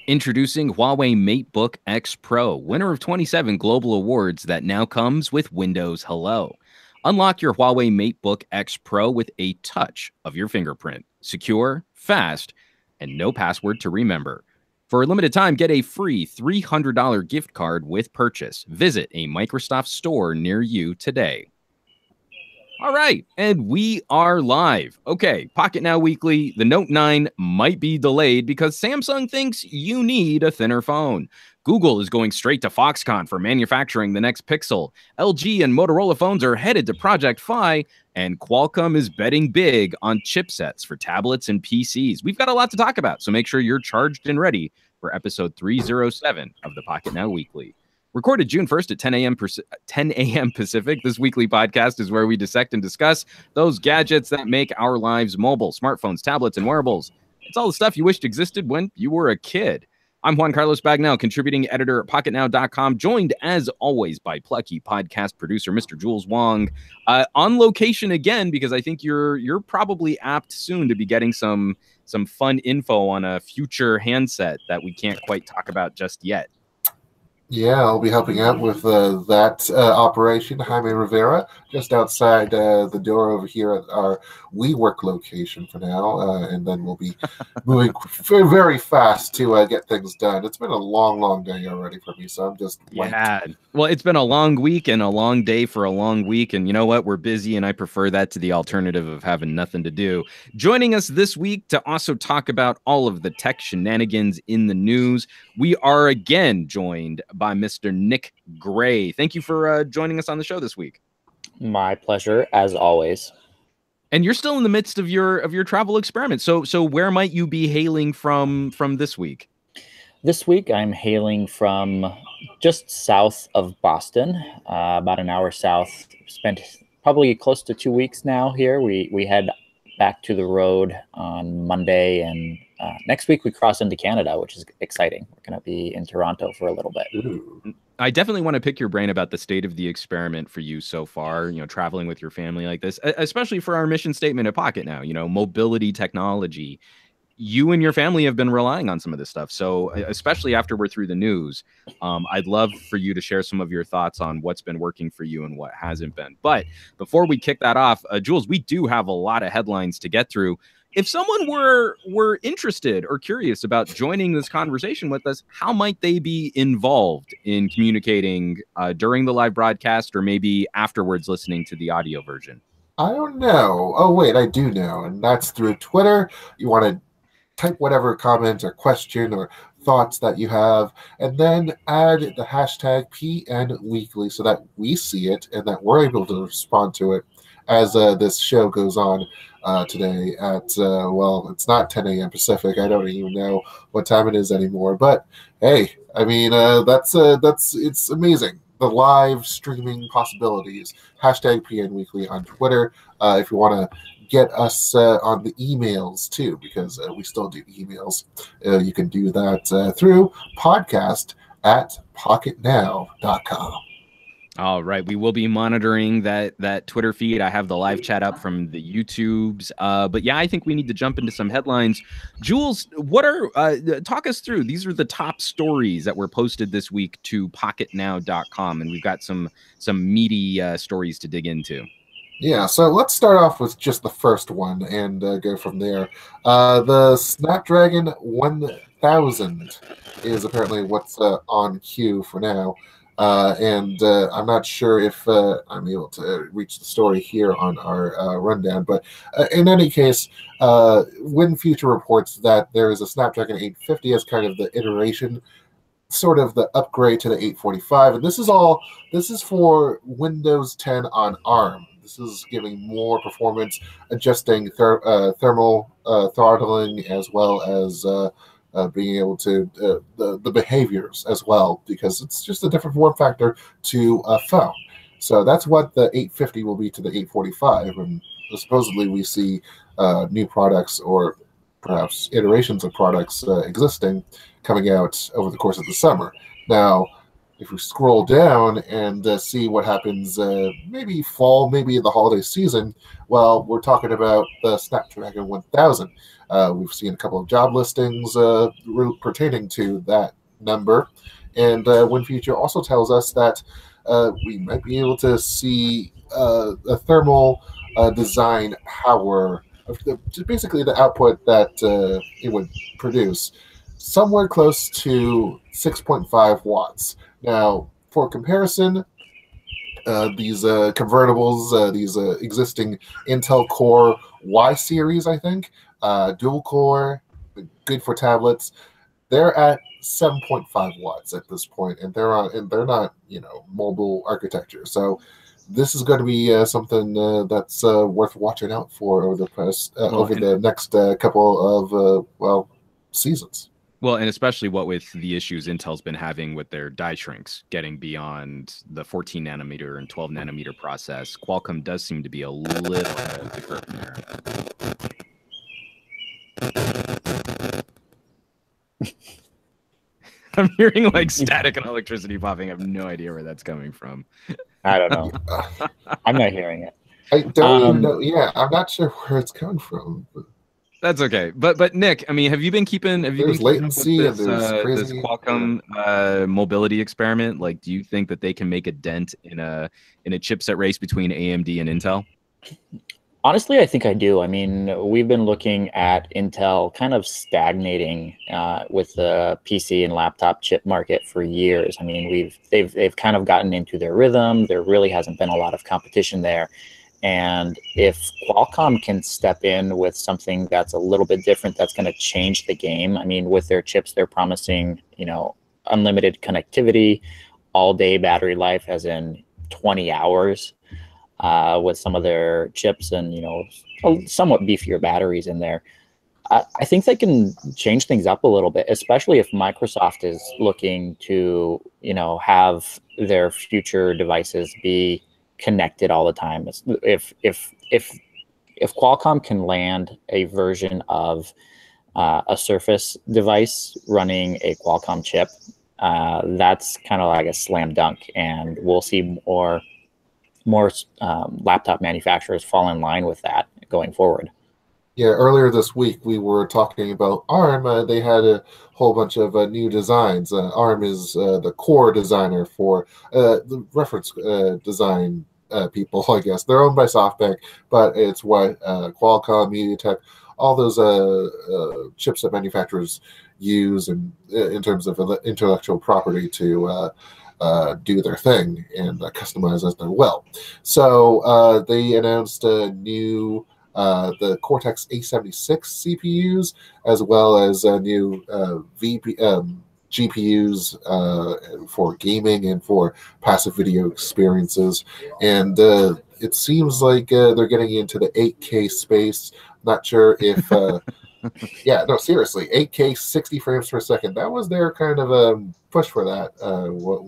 Introducing Huawei MateBook X Pro, winner of 27 global awards that now comes with Windows Hello. Unlock your Huawei MateBook X Pro with a touch of your fingerprint. Secure, fast, and no password to remember. For a limited time, get a free $300 gift card with purchase. Visit a Microsoft store near you today. All right, and we are live. Okay, Pocketnow Weekly. The Note 9 might be delayed because Samsung thinks you need a thinner phone. Google is going straight to Foxconn for manufacturing the next Pixel. LG and Motorola phones are headed to Project Fi, and Qualcomm is betting big on chipsets for tablets and PCs. We've got a lot to talk about, so make sure you're charged and ready for episode 307 of the Pocketnow Weekly. Recorded June 1st at 10 a.m. Pacific, this weekly podcast is where we dissect and discuss those gadgets that make our lives mobile, smartphones, tablets, and wearables. It's all the stuff you wished existed when you were a kid. I'm Juan Carlos Bagnell, contributing editor at Pocketnow.com, joined as always by plucky podcast producer Mr. Jules Wong, on location again because I think you're probably apt soon to be getting some fun info on a future handset that we can't quite talk about just yet. Yeah, I'll be helping out with that operation, Jaime Rivera, just outside the door over here at our WeWork location for now, and then we'll be moving very, very fast to get things done. It's been a long, long day already for me, so I'm just wiped. Well, it's been a long week and a long day for a long week, and you know what? We're busy, and I prefer that to the alternative of having nothing to do. Joining us this week to also talk about all of the tech shenanigans in the news, we are again joined by Mr. Nick Gray. Thank you for joining us on the show this week. My pleasure, as always. And you're still in the midst of your travel experiment. So where might you be hailing from this week? This week, I'm hailing from just south of Boston, about an hour south. Spent probably close to 2 weeks now here. We head back to the road on Monday, and next week we cross into Canada, which is exciting. We're going to be in Toronto for a little bit. Ooh. I definitely want to pick your brain about the state of the experiment for you so far, traveling with your family like this, especially for our mission statement at Pocketnow, mobility technology. You and your family have been relying on some of this stuff. So especially after we're through the news, I'd love for you to share some of your thoughts on what's been working for you and what hasn't been. But before we kick that off, Jules, we do have a lot of headlines to get through. If someone were interested or curious about joining this conversation with us, how might they be involved in communicating during the live broadcast or maybe afterwards listening to the audio version? I don't know. Oh, wait, I do know. And that's through Twitter. You want to type whatever comment or question or thoughts that you have, and then add the hashtag PNWeekly so that we see it and that we're able to respond to it as this show goes on today at, well, it's not 10 a.m. Pacific. I don't even know what time it is anymore. But, hey, I mean, it's amazing. The live streaming possibilities. Hashtag PNWeekly on Twitter. If you want to get us on the emails, too, because we still do emails. You can do that through podcast at pocketnow.com. All right. We will be monitoring that Twitter feed. I have the live chat up from the YouTubes. But yeah, I think we need to jump into some headlines. Jules, what are talk us through? These are the top stories that were posted this week to pocketnow.com, and we've got some meaty stories to dig into. Yeah, so let's start off with just the first one and go from there. The Snapdragon 1000 is apparently what's on queue for now. And I'm not sure if I'm able to reach the story here on our rundown, but in any case, WinFuture reports that there is a Snapdragon 850 as kind of the iteration, sort of the upgrade to the 845, and this is for Windows 10 on ARM. This is giving more performance, adjusting thermal throttling, as well as being able to the behaviors as well, because it's just a different form factor to a phone. So that's what the 850 will be to the 845, and supposedly we see new products or perhaps iterations of products existing coming out over the course of the summer. Now, if we scroll down and see what happens, maybe fall, maybe in the holiday season, well, we're talking about the Snapdragon 1000. We've seen a couple of job listings pertaining to that number. And WinFuture also tells us that we might be able to see a thermal design power, basically the output that it would produce, somewhere close to 6.5 watts. Now, for comparison, these convertibles, these existing Intel Core Y series, I think, dual core, good for tablets, they're at 7.5 watts at this point, and they're not mobile architecture. So this is going to be something that's worth watching out for over the next couple of seasons. Well, and especially what with the issues Intel's been having with their die shrinks getting beyond the 14 nanometer and 12 nanometer process, Qualcomm does seem to be a little ahead of the curve there. I'm hearing like static and electricity popping. I have no idea where that's coming from. I don't know. I'm not hearing it. I don't even know. Yeah, I'm not sure where it's coming from. That's okay. But Nick, I mean, have you been keeping? There's latency and there's this Qualcomm mobility experiment? Like, do you think that they can make a dent in a chipset race between AMD and Intel? Honestly, I think I do. I mean, we've been looking at Intel kind of stagnating with the PC and laptop chip market for years. I mean, they've kind of gotten into their rhythm. There really hasn't been a lot of competition there. And if Qualcomm can step in with something that's a little bit different, that's going to change the game. I mean, with their chips, they're promising, unlimited connectivity, all-day battery life, as in 20 hours with some of their chips and, somewhat beefier batteries in there. I think they can change things up a little bit, especially if Microsoft is looking to, have their future devices be connected all the time. If Qualcomm can land a version of a Surface device running a Qualcomm chip, that's kind of like a slam dunk, and we'll see more laptop manufacturers fall in line with that going forward. Yeah, earlier this week we were talking about ARM. They had a whole bunch of new designs. ARM is the core designer for the reference design people, I guess. They're owned by SoftBank, but it's what Qualcomm, MediaTek, all those chipset manufacturers use in terms of intellectual property to do their thing and customize as they will. So they announced a new the Cortex A76 CPUs, as well as new GPUs for gaming and for passive video experiences. And it seems like they're getting into the 8K space. Not sure if... yeah, no, seriously, 8K 60 frames per second. That was their kind of push for that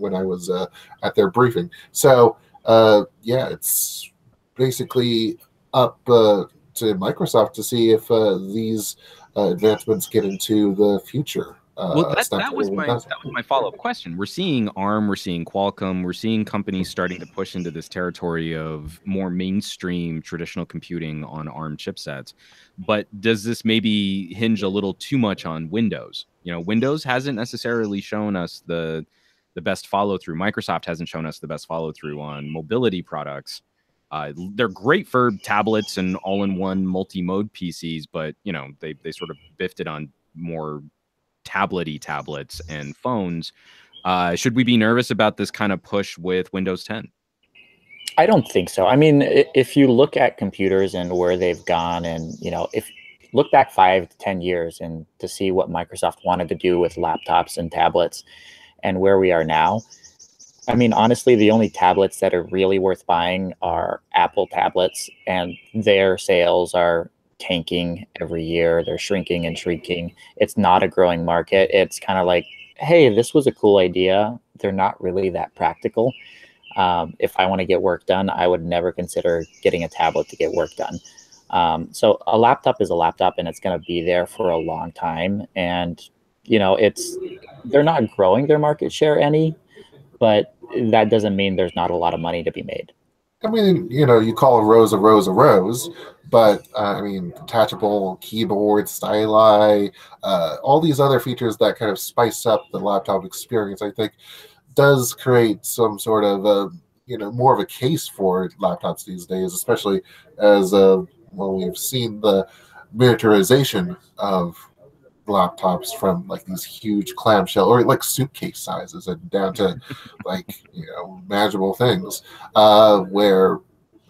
when I was at their briefing. So, yeah, it's basically up to Microsoft to see if these advancements get into the future. Well, that was my follow-up question. We're seeing ARM, we're seeing Qualcomm, we're seeing companies starting to push into this territory of more mainstream traditional computing on ARM chipsets. But does this maybe hinge a little too much on Windows? Windows hasn't necessarily shown us the best follow-through. Microsoft hasn't shown us the best follow-through on mobility products. They're great for tablets and all-in-one multi-mode PCs, but they sort of biffed it on more tablety tablets and phones. Should we be nervous about this kind of push with Windows 10? I don't think so. I mean, if you look at computers and where they've gone, and if look back 5 to 10 years and to see what Microsoft wanted to do with laptops and tablets and where we are now, I mean, honestly, the only tablets that are really worth buying are Apple tablets, and their sales are tanking every year. They're shrinking and shrinking. It's not a growing market. It's kind of like, hey, this was a cool idea. They're not really that practical. If I want to get work done, I would never consider getting a tablet to get work done. So a laptop is a laptop, and it's going to be there for a long time. And they're not growing their market share any, but that doesn't mean there's not a lot of money to be made. I mean, you call a rose a rose a rose, but I mean, detachable keyboard, styli, all these other features that kind of spice up the laptop experience, I think, does create some sort of more of a case for laptops these days, especially as we've seen the miniaturization of laptops from like these huge clamshell or like suitcase sizes and down to like manageable things where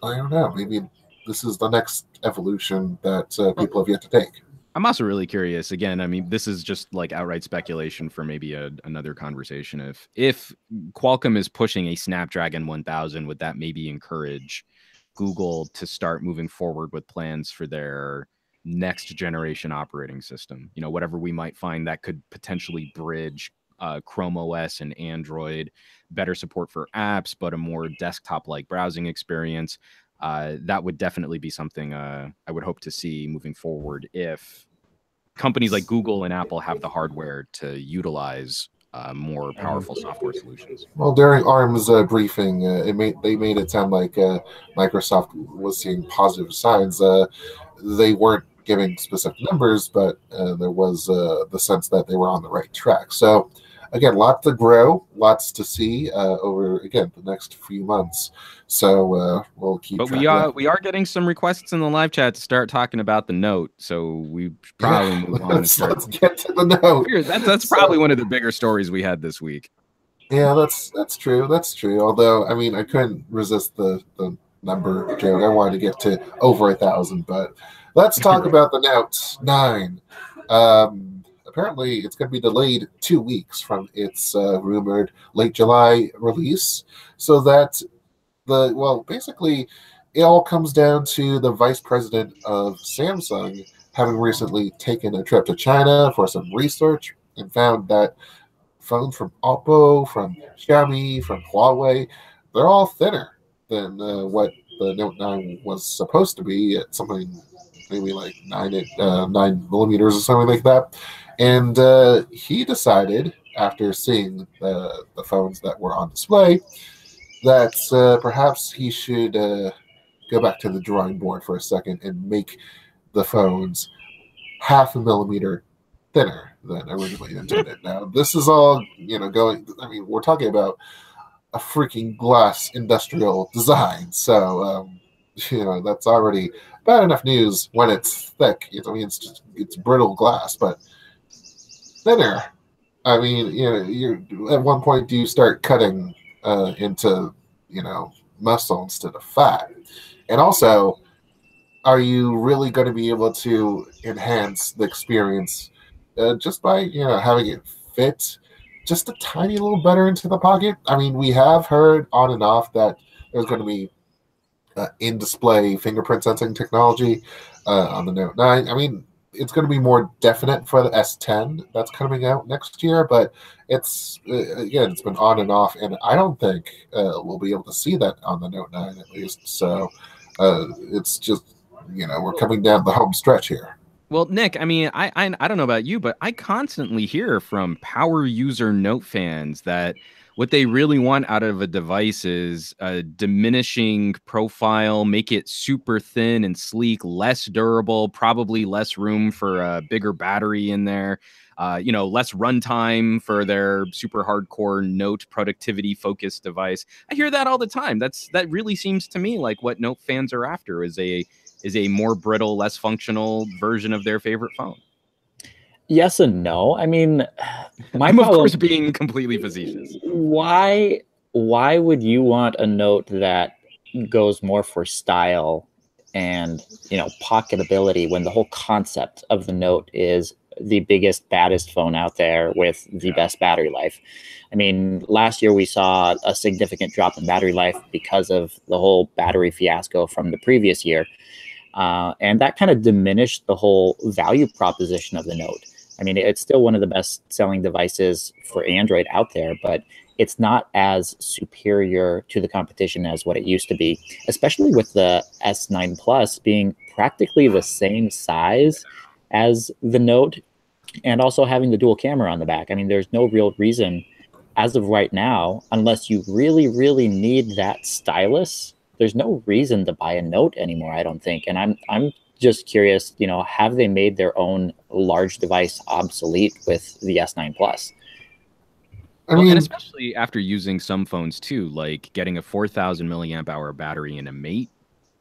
I don't know, maybe this is the next evolution that people have yet to take. I'm also really curious. Again, I mean, this is just like outright speculation for maybe another conversation. If Qualcomm is pushing a Snapdragon 1000, would that maybe encourage Google to start moving forward with plans for their next generation operating system? Whatever we might find that could potentially bridge Chrome OS and Android, better support for apps, but a more desktop-like browsing experience. That would definitely be something I would hope to see moving forward if companies like Google and Apple have the hardware to utilize more powerful software solutions. Well, during ARM's briefing, they made it sound like Microsoft was seeing positive signs. They weren't giving specific numbers, but there was the sense that they were on the right track. So, again, lots to grow, lots to see over, again, the next few months. So we'll keep. But we are getting some requests in the live chat to start talking about the Note. So we should probably move on. Let's get to the Note. That's probably one of the bigger stories we had this week. Yeah, that's true. That's true. Although, I mean, I couldn't resist the number joke. I wanted to get to over 1,000, but let's talk about the Note 9. Apparently, it's going to be delayed 2 weeks from its rumored late July release. So that basically, it all comes down to the vice president of Samsung having recently taken a trip to China for some research and found that phones from Oppo, from Xiaomi, from Huawei, they're all thinner than what the Note 9 was supposed to be at something maybe like 9 millimeters or something like that. And he decided, after seeing the phones that were on display, that perhaps he should go back to the drawing board for a second and make the phones 0.5 millimeter thinner than originally intended. Now, this is all, going, I mean, we're talking about a freaking glass industrial design. So, that's already bad enough news when it's thick. I mean, it's brittle glass, but thinner. I mean, you're at one point, do you start cutting into, muscle instead of fat? And also, are you really going to be able to enhance the experience just by, having it fit just a tiny little better into the pocket? I mean, we have heard on and off that there's going to be in-display fingerprint sensing technology on the Note 9. I mean, it's going to be more definite for the S10 that's coming out next year, but it's been on and off, and I don't think we'll be able to see that on the Note 9 at least. So it's just, we're coming down the home stretch here. Well, Nick, I mean, I don't know about you, but I constantly hear from power user Note fans that what they really want out of a device is a diminishing profile, make it super thin and sleek, less durable, probably less room for a bigger battery in there, less runtime for their super hardcore Note productivity focused device. I hear that all the time. That really seems to me like what Note fans are after is a more brittle, less functional version of their favorite phone. Yes and no. I mean, I'm of course being completely facetious. Why would you want a Note that goes more for style and pocketability when the whole concept of the Note is the biggest, baddest phone out there with the best battery life? I mean, last year we saw a significant drop in battery life because of the whole battery fiasco from the previous year. And that kind of diminished the whole value proposition of the Note. I mean, it's still one of the best selling devices for Android out there, but it's not as superior to the competition as what it used to be, especially with the S9 Plus being practically the same size as the Note and also having the dual camera on the back. I mean, there's no real reason as of right now, unless you really, really need that stylus, there's no reason to buy a Note anymore, I don't think. And I'm just curious, you know, have they made their own large device obsolete with the S9 Plus? Well, and especially after using some phones too, like getting a 4,000 milliamp hour battery in a Mate,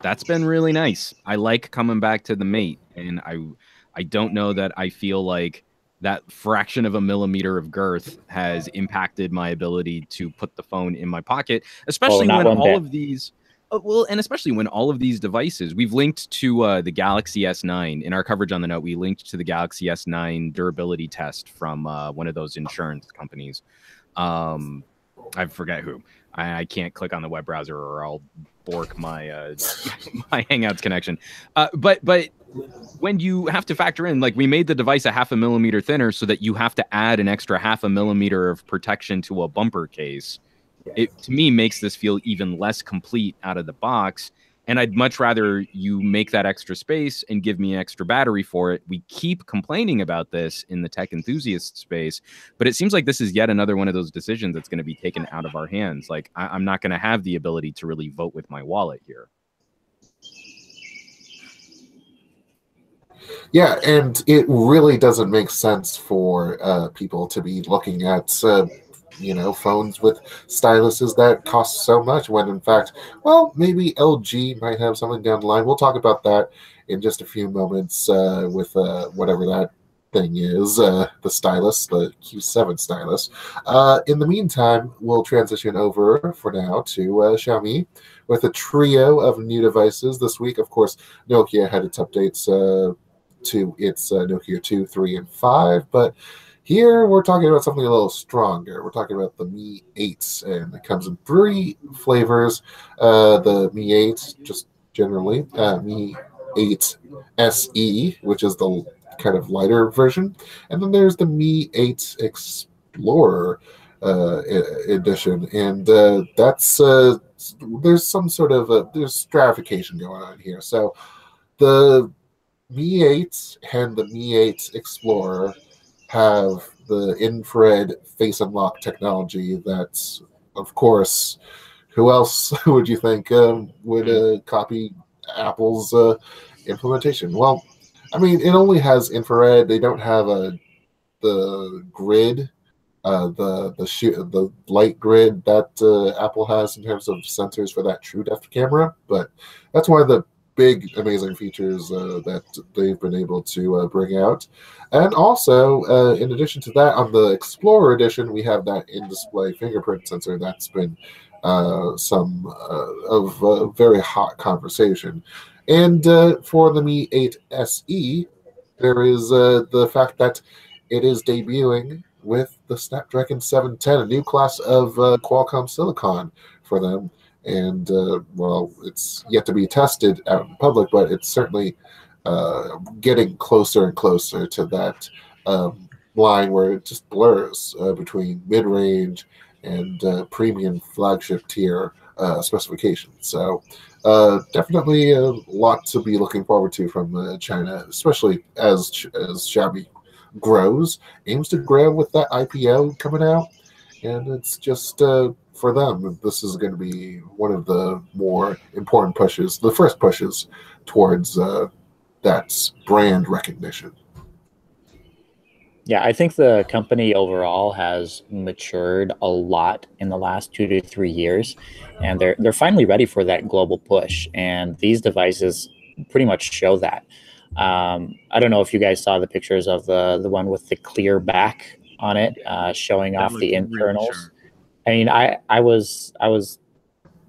that's been really nice. I like coming back to the Mate, and I don't know that I feel like that fraction of a millimeter of girth has impacted my ability to put the phone in my pocket, especially when all of these. Well, and especially when all of these devices, we've linked to the Galaxy S9 in our coverage on the Note. We linked to the Galaxy S9 durability test from one of those insurance companies. I forget who. I can't click on the web browser or I'll bork my my Hangouts connection. But when you have to factor in, like, we made the device a 0.5 millimeter thinner so that you have to add an extra 0.5 millimeter of protection to a bumper case. It, to me, makes this feel even less complete out of the box. And I'd much rather you make that extra space and give me an extra battery for it. We keep complaining about this in the tech enthusiast space, but it seems like this is yet another one of those decisions that's going to be taken out of our hands. Like, I'm not going to have the ability to really vote with my wallet here. Yeah, and it really doesn't make sense for people to be looking at phones with styluses that cost so much when, in fact, well, maybe LG might have something down the line. We'll talk about that in just a few moments with whatever that thing is, the stylus, the Q7 stylus. In the meantime, we'll transition over for now to Xiaomi with a trio of new devices this week. Of course, Nokia had its updates to its Nokia 2, 3, and 5, but here we're talking about something a little stronger. We're talking about the Mi 8, and it comes in 3 flavors. The Mi 8, just generally, Mi 8 SE, which is the kind of lighter version, and then there's the Mi 8 Explorer edition, and that's there's some sort of there's stratification going on here. So the Mi 8 and the Mi 8 Explorer have the infrared face unlock technology. That's, of course, who else would you think would copy Apple's implementation? Well, I mean, it only has infrared. They don't have the grid, the light grid that Apple has in terms of sensors for that true depth camera. But that's one of the big, amazing features that they've been able to bring out. And also, in addition to that, on the Explorer edition, we have that in-display fingerprint sensor that's been some of very hot conversation. And for the Mi 8 SE, there is the fact that it is debuting with the Snapdragon-710, a new class of Qualcomm silicon for them. And, well, it's yet to be tested out in public, but it's certainly getting closer and closer to that line where it just blurs between mid-range and premium flagship tier specifications. So definitely a lot to be looking forward to from China, especially as Xiaomi grows, aims to grow with that IPO coming out. And it's just for them, this is going to be one of the more important pushes, the first pushes towards that brand recognition. Yeah, I think the company overall has matured a lot in the last 2 to 3 years, and they're finally ready for that global push. And these devices pretty much show that. I don't know if you guys saw the pictures of the one with the clear back on it, showing off the internals. Really, I mean,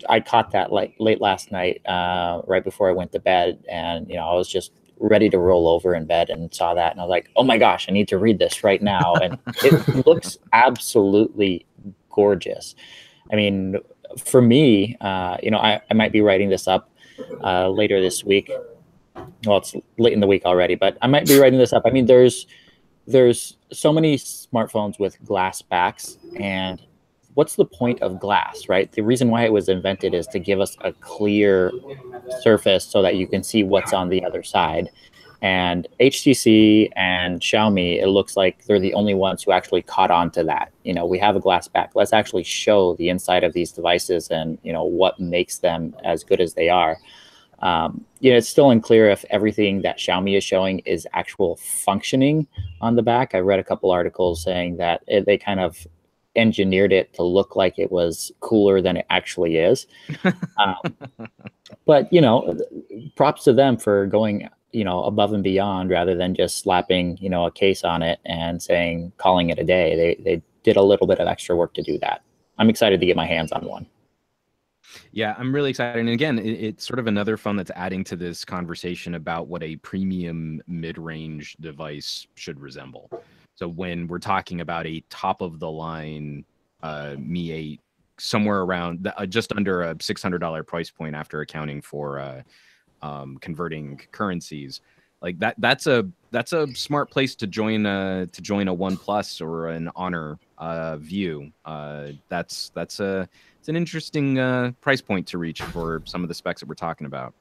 I caught that like late last night, right before I went to bed, and I was just ready to roll over in bed and saw that, and I was like, oh my gosh, I need to read this right now. And it looks absolutely gorgeous. I mean, for me, I might be writing this up later this week. Well, it's late in the week already, but I might be writing this up. I mean, there's so many smartphones with glass backs, and what's the point of glass, right? The reason why it was invented is to give us a clear surface so that you can see what's on the other side. And HTC and Xiaomi, it looks like they're the only ones who actually caught on to that. We have a glass back. Let's actually show the inside of these devices and, what makes them as good as they are. It's still unclear if everything that Xiaomi is showing is actual functioning on the back. I read a couple articles saying that they kind of engineered it to look like it was cooler than it actually is. But, props to them for going, above and beyond rather than just slapping, a case on it and calling it a day. They did a little bit of extra work to do that. I'm excited to get my hands on one. Yeah, I'm really excited. And again, it's sort of another phone that's adding to this conversation about what a premium mid-range device should resemble. So when we're talking about a top-of-the-line Mi 8, somewhere around just under a $600 price point after accounting for converting currencies, like that's a smart place to join a OnePlus or an Honor View. It's an interesting price point to reach for some of the specs that we're talking about.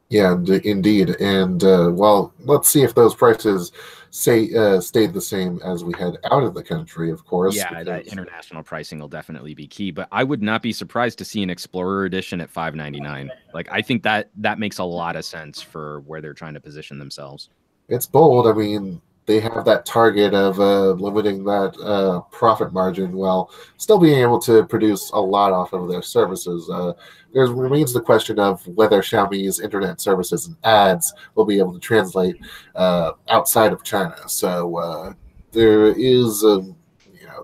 Yeah, indeed. And well, let's see if those prices stayed the same as we head out of the country, of course. Yeah, that international pricing will definitely be key. But I would not be surprised to see an Explorer edition at $599. Like, I think that makes a lot of sense for where they're trying to position themselves. It's bold. I mean, they have that target of limiting that profit margin while still being able to produce a lot off of their services. There remains the question of whether Xiaomi's internet services and ads will be able to translate outside of China. So there is,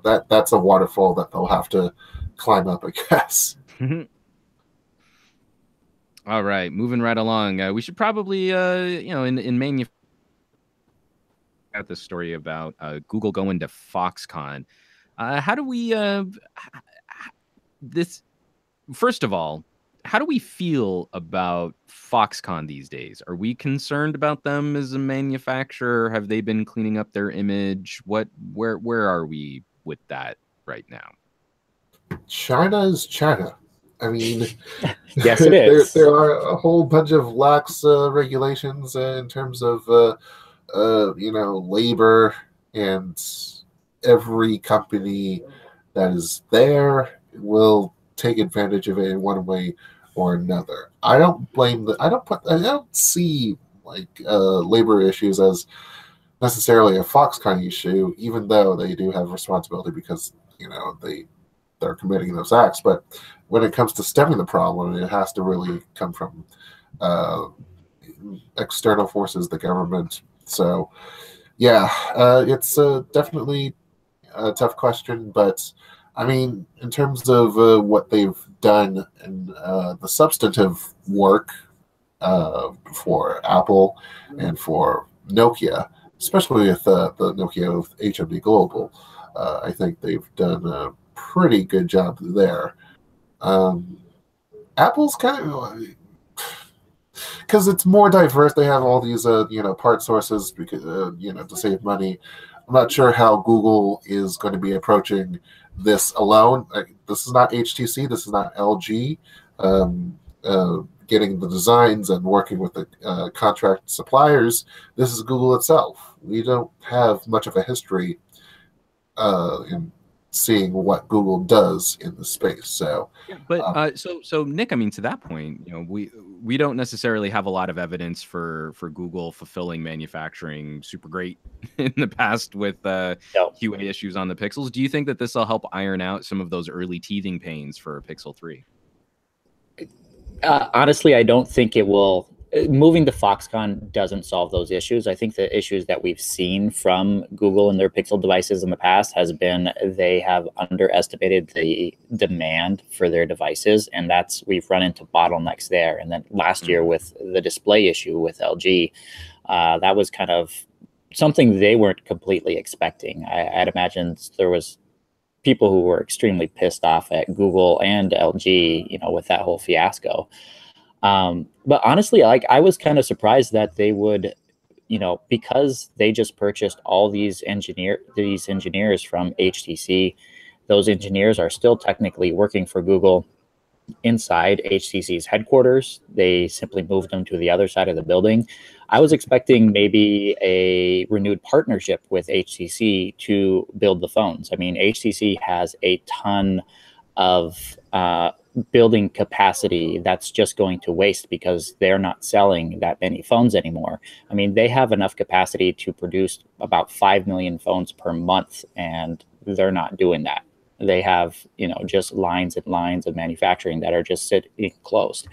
that's a waterfall that they'll have to climb up, I guess. All right, moving right along. We should probably, in manufacturing, this story about Google going to Foxconn. How do we first of all, how do we feel about Foxconn these days? Are we concerned about them as a manufacturer? Have they been cleaning up their image? Where are we with that right now? China is China. I mean, yes, it is. There are a whole bunch of lax regulations in terms of labor, and every company that is there will take advantage of it in one way or another. I don't blame I don't see labor issues as necessarily a Foxconn issue, even though they do have responsibility because they're committing those acts. But when it comes to stemming the problem, it has to really come from external forces, the government. So, yeah, it's definitely a tough question. But, I mean, in terms of what they've done and the substantive work for Apple and for Nokia, especially with the Nokia with HMD Global, I think they've done a pretty good job there. Apple's kind of... because it's more diverse. They have all these, part sources because, to save money. I'm not sure how Google is going to be approaching this alone. This is not HTC. This is not LG getting the designs and working with the contract suppliers. This is Google itself. We don't have much of a history in seeing what Google does in the space. So, yeah, but so Nick, I mean, to that point, we don't necessarily have a lot of evidence for Google fulfilling manufacturing super great in the past with QA issues on the Pixels. Do you think that this will help iron out some of those early teething pains for Pixel 3? Honestly, I don't think it will. Moving to Foxconn doesn't solve those issues. I think the issues that we've seen from Google and their Pixel devices in the past has been they have underestimated the demand for their devices, and we've run into bottlenecks there. And then last year with the display issue with LG, that was kind of something they weren't completely expecting. I'd imagine there was people who were extremely pissed off at Google and LG, with that whole fiasco. But honestly, I was kind of surprised that they would, because they just purchased all these engineers from HTC. Those engineers are still technically working for Google. inside HTC's headquarters. They simply moved them to the other side of the building. I was expecting maybe a renewed partnership with HTC to build the phones. I mean, HTC has a ton of building capacity that's just going to waste because they're not selling that many phones anymore. I mean, they have enough capacity to produce about 5 million phones per month, and they're not doing that. They have, just lines and lines of manufacturing that are just sitting closed.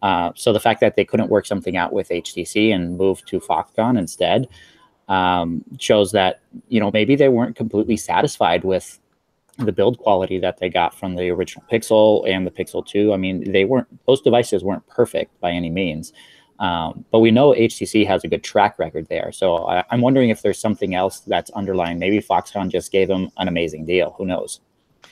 So the fact that they couldn't work something out with HTC and move to Foxconn instead shows that, maybe they weren't completely satisfied with the build quality that they got from the original Pixel and the Pixel 2. I mean, those devices weren't perfect by any means. But we know HTC has a good track record there. So I'm wondering if there's something else that's underlying. Maybe Foxconn just gave them an amazing deal. Who knows?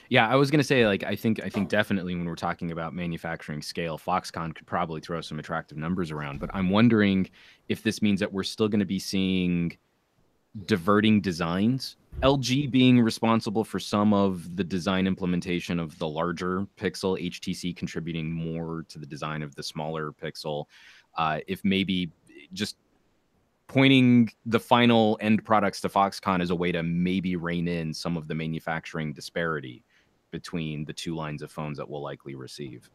Yeah, I was gonna say, like, I think definitely when we're talking about manufacturing scale, Foxconn could probably throw some attractive numbers around. But I'm wondering if this means that we're still going to be seeing diverting designs. LG being responsible for some of the design implementation of the larger Pixel, HTC contributing more to the design of the smaller Pixel. If maybe just pointing the final end products to Foxconn as a way to maybe rein in some of the manufacturing disparity between the two lines of phones that we'll likely receive.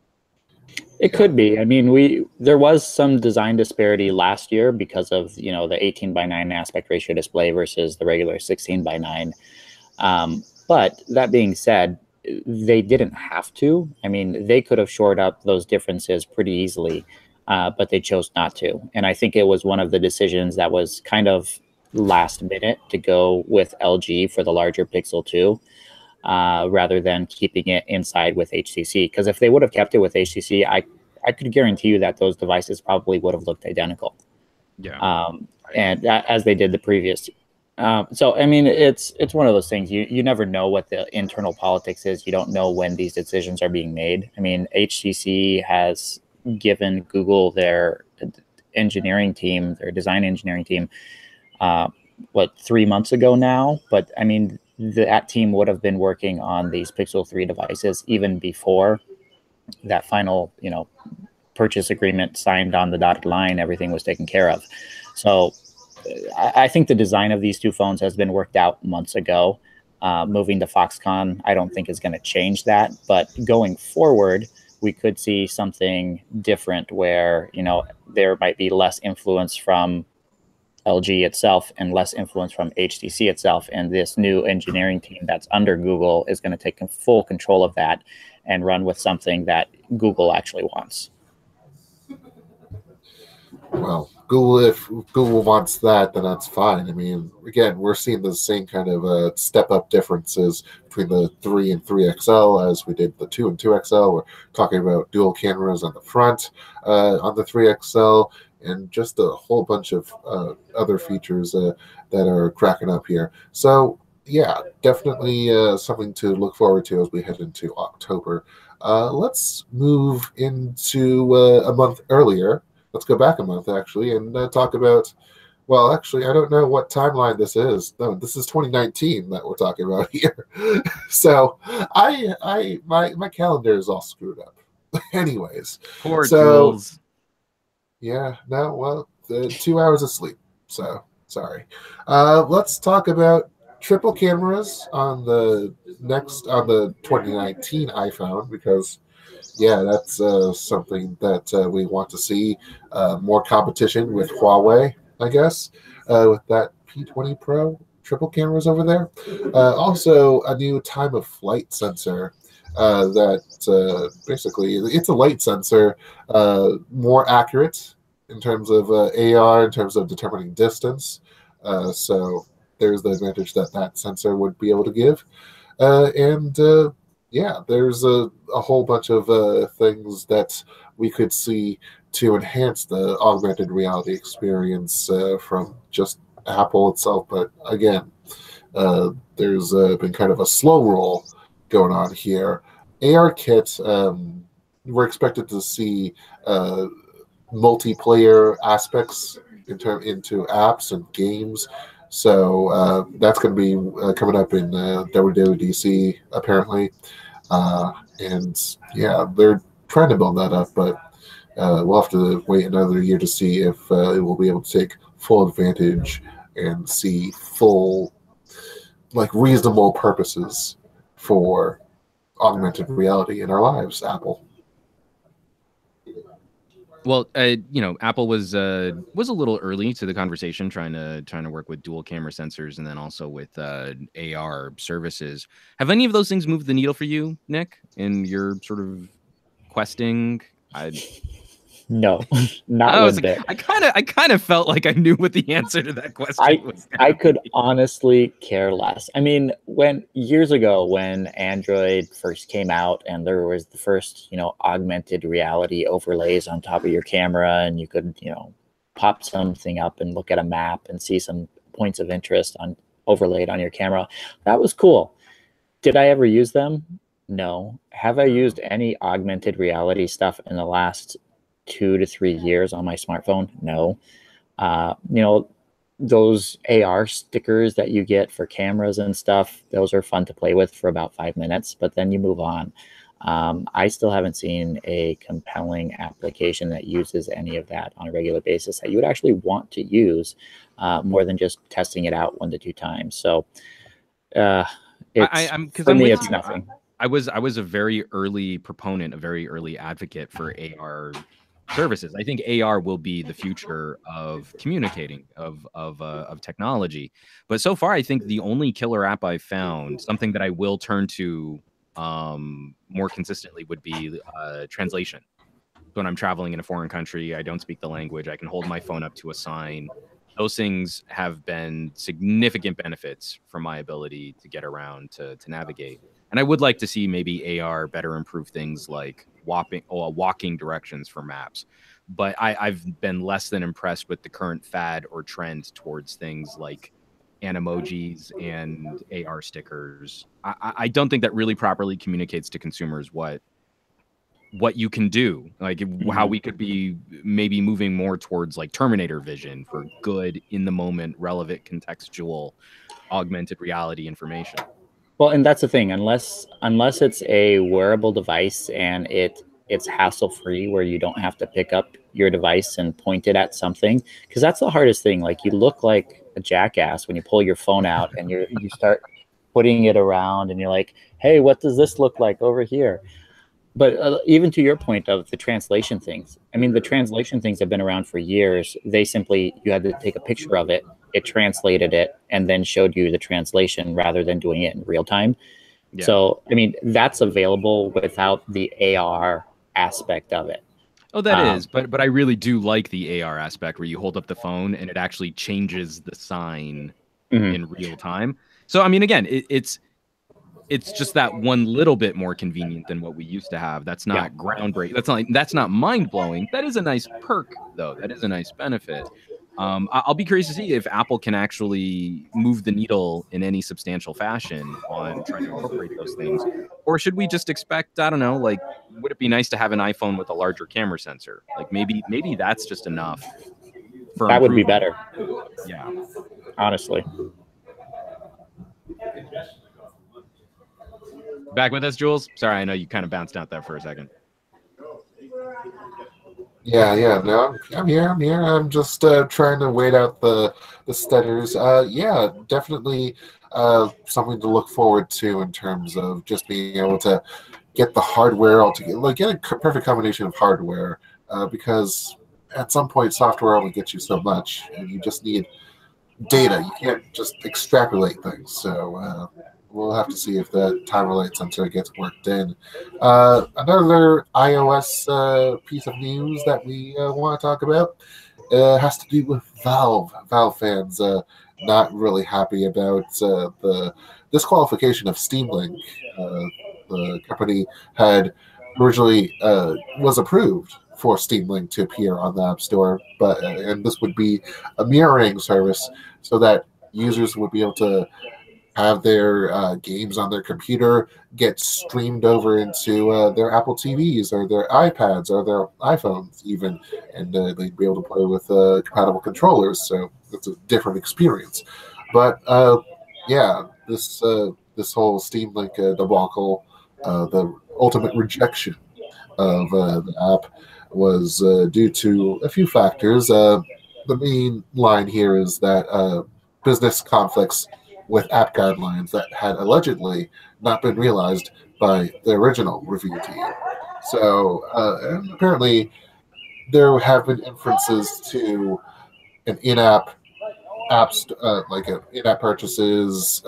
It could be. I mean, there was some design disparity last year because of, the 18:9 aspect ratio display versus the regular 16:9. But that being said, they didn't have to. I mean, they could have shored up those differences pretty easily, but they chose not to. And I think it was one of the decisions that was kind of last minute to go with LG for the larger Pixel 2. Rather than keeping it inside with HTC. Because if they would have kept it with HTC, I could guarantee you that those devices probably would have looked identical. Yeah. And as they did the previous. So, I mean, it's one of those things. You never know what the internal politics is. You don't know when these decisions are being made. I mean, HTC has given Google their engineering team, their design engineering team, 3 months ago now? But, I mean, that team would have been working on these Pixel 3 devices even before that final, purchase agreement signed on the dotted line. Everything was taken care of. So I think the design of these two phones has been worked out months ago. Moving to Foxconn, I don't think is going to change that. But going forward, we could see something different where, there might be less influence from LG itself and less influence from HTC itself. And this new engineering team that's under Google is going to take full control of that and run with something that Google actually wants. Well, if Google wants that, then that's fine. I mean, again, we're seeing the same kind of step-up differences between the 3 and 3XL as we did the 2 and 2XL. We're talking about dual cameras on the front on the 3XL, and just a whole bunch of other features that are cracking up here. So, yeah, definitely something to look forward to as we head into October. Let's move into a month earlier. Let's go back a month, actually, and talk about, well, actually, I don't know what timeline this is. No, this is 2019 that we're talking about here. So my calendar is all screwed up. Anyways. Poor Jules. Yeah, no, well, 2 hours of sleep. So, sorry. Let's talk about triple cameras on the 2019 iPhone, because yeah, that's something that we want to see. More competition with Huawei, I guess, with that P20 Pro triple cameras over there. Also, a new time of flight sensor that basically, it's a light sensor, more accurate in terms of AR, in terms of determining distance. So there's the advantage that sensor would be able to give. Yeah, there's a whole bunch of things that we could see to enhance the augmented reality experience from just Apple itself. But again, there's been kind of a slow roll going on here. ARKit, we're expected to see multiplayer aspects into apps and games. So that's going to be coming up in WWDC, apparently. And yeah, they're trying to build that up, but we'll have to wait another year to see if it will be able to take full advantage and see full, like, reasonable purposes for augmented reality in our lives. Apple. Well, Apple was a little early to the conversation, trying to work with dual camera sensors and then also with AR services. Have any of those things moved the needle for you, Nick, in your sort of questing? No, not one bit. I kind of felt like I knew what the answer to that question was. I could honestly care less. I mean, years ago when Android first came out and there was the first, augmented reality overlays on top of your camera, and you could, pop something up and look at a map and see some points of interest overlaid on your camera. That was cool. Did I ever use them? No. Have I used any augmented reality stuff in the last 2 to 3 years on my smartphone? No. Those AR stickers that you get for cameras and stuff, those are fun to play with for about 5 minutes, but then you move on. I still haven't seen a compelling application that uses any of that on a regular basis that you would actually want to use, more than just testing it out 1 to 2 times. So it's nothing. I was a very early proponent, a very early advocate for AR services. I think AR will be the future of communicating, of technology. But so far, I think the only killer app I've found, something that I will turn to more consistently, would be translation. When I'm traveling in a foreign country, I don't speak the language, I can hold my phone up to a sign. Those things have been significant benefits for my ability to get around, to navigate. And I would like to see maybe AR better improve things like walking directions for maps. But I've been less than impressed with the current fad or trend towards things like animojis and AR stickers. I don't think that really properly communicates to consumers what you can do, like how we could be maybe moving more towards like Terminator vision for good, in the moment, relevant, contextual, augmented reality information. Well, and that's the thing, unless it's a wearable device and it's hassle-free, where you don't have to pick up your device and point it at something, because that's the hardest thing. Like, you look like a jackass when you pull your phone out and you start putting it around and you're like, hey, what does this look like over here? But even to your point of the translation things, I mean, the translation things have been around for years. You had to take a picture of it, it translated it, and then showed you the translation rather than doing it in real time. Yeah. So, I mean, that's available without the AR aspect of it. Oh, that is. But I really do like the AR aspect where you hold up the phone and it actually changes the sign in real time. So, I mean, again, it's just that one little bit more convenient than what we used to have. That's not groundbreaking. That's not mind blowing. That is a nice perk, though. That is a nice benefit. I'll be curious to see if Apple can actually move the needle in any substantial fashion on trying to incorporate those things. Or should we just expect, I don't know, like, would it be nice to have an iPhone with a larger camera sensor? Like, maybe that's just enough. That would be better. Yeah. Honestly. Back with us, Jules? Sorry, I know you kind of bounced out there for a second. Yeah. No, I'm here. I'm just trying to wait out the stutters. Yeah, definitely something to look forward to in terms of just being able to get the hardware altogether, like get a perfect combination of hardware, because at some point software only gets you so much, and you just need data. You can't just extrapolate things. So we'll have to see if the time relate sensor gets worked in. Another iOS piece of news that we want to talk about has to do with Valve. Valve fans not really happy about the disqualification of Steam Link. The company had originally was approved for Steam Link to appear on the App Store, but and this would be a mirroring service so that users would be able to have their games on their computer get streamed over into their Apple TVs or their iPads or their iPhones even, and they'd be able to play with compatible controllers, so it's a different experience. But yeah, this whole Steam Link debacle, the ultimate rejection of the app was due to a few factors. The main line here is that business conflicts with app guidelines that had allegedly not been realized by the original review team. So, and apparently, there have been inferences to an in-app apps like in-app purchases